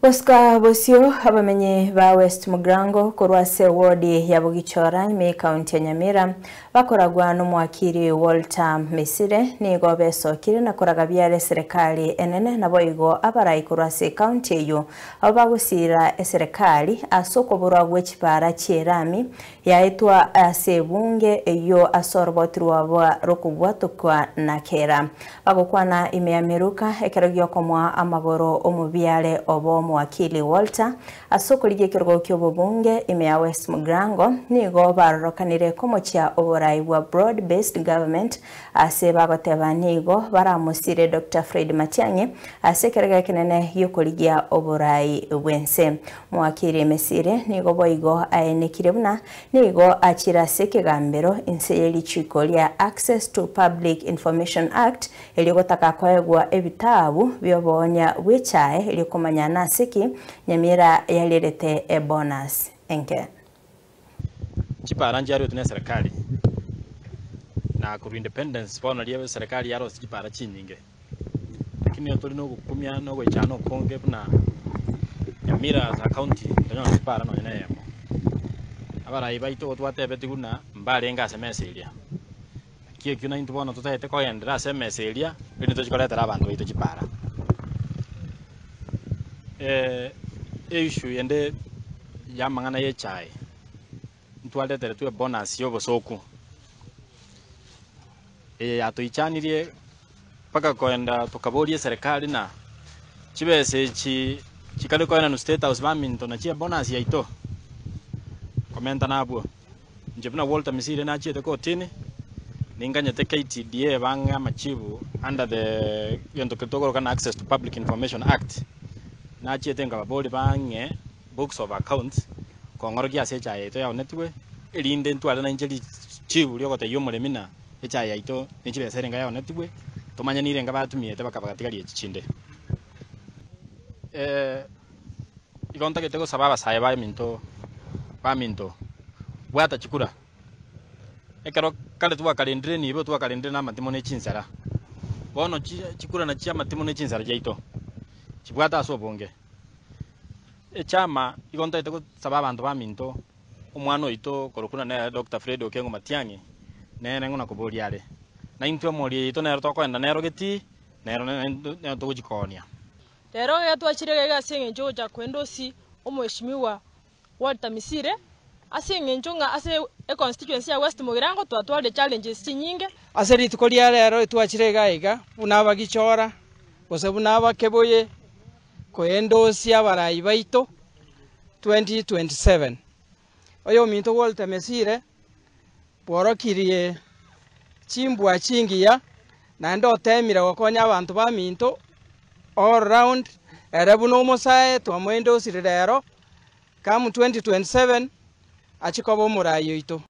Oscar Bosio abamenye ba West Mugrango kurwase wodi ya Bugichora me county ya Nyamira bakoragwa n'umwakiri Walter Mesire nigo besokire na koraga byare serikali enene nabo igo abarayi kurwase county yo abagusira serikali asoko buragwe kipara cyerami yaitwa asebunge yo asorbotirwa bwa rokubwato kwa nakera bagokwana imeamiruka ekerogyo komwa amagoro omubyale obo wakili Walter asoko ligekirwa cy'obubunge ime West Mugrango nigo barorokanire komochya oburayi bwa broad based government ase bagoteba nigo baramusire Dr. Fred Matiang'i asekerega kinene yokoligia oburayi bwense mwakiri Mesire nigo boigo aenekire buna nigo achira sekegambero inseyeli chikolia Access to Public Information Act eligotaka kwegwa ebitabu byobonya bwichae elikomanyana siki Nyamira yalirete bonus enke chipara njari tune serikali na ku independence bona liye serikali yaro chipara chinyinge lakini yotori no gukumya no gwechano konge na Nyamira za county ndanyo chipara no nyene abara ibaito twatebeti kuna mbalenga semeselia kiyo kuna into bona tutete ko yendera semeselia bino tochikoleta abantu baito chipara issue yende yamangana yechai ntwaletere tu bonus yo bosoku atoichanire paka koenda tukaborie serikali na chibese chikale koena no state house baminto na chia bonus yaito komenta nabwo njebuna Walter Mesire na chiete ko tini ninganyete KTDA banga machibu under the yendo kitogoro kana Access to Public Information Act na chiete ngababoli bange books of accounts kongorogia secha yeto ya netwe elinde ntwala na injeli chibu lyogote yomulemina echa yaito nichibe serenga ya netwe tomanyanire ngabatumiyete bakabagatigari echichinde igonta ketego sababa saeba baminto bwata chikura ekero kale tuwa kalendire nibo tuwa kalendire na matimo ne chinsara bono chikura na chia matimo ne chinsara jaito chibwata asobonge echama igonta itego sababa abantu baminto umwana oito korokuna na Dr. Fred Okengo Matiang'i nene ngona kuboliare na intwe mori ito nero tokwenda nero geti nero nero tugikonia rero yatwachire gase ngenjo ja kwendosi omweshimiwa Walter Mesire ase ngenjonga ase constituency ya West Mugrango twatwale challenges nyinge ase ritukolia rero twachire gaiga unaba gichora osebunaba keboye koendosi abarayi baito 2027 oyo minto Walter Mesire borokirie chimbwa chingiya na ndo temira gokonya abantu ba minto all round erebuno omosae twamoendosi rero kamu 2027 achikobo murayi ito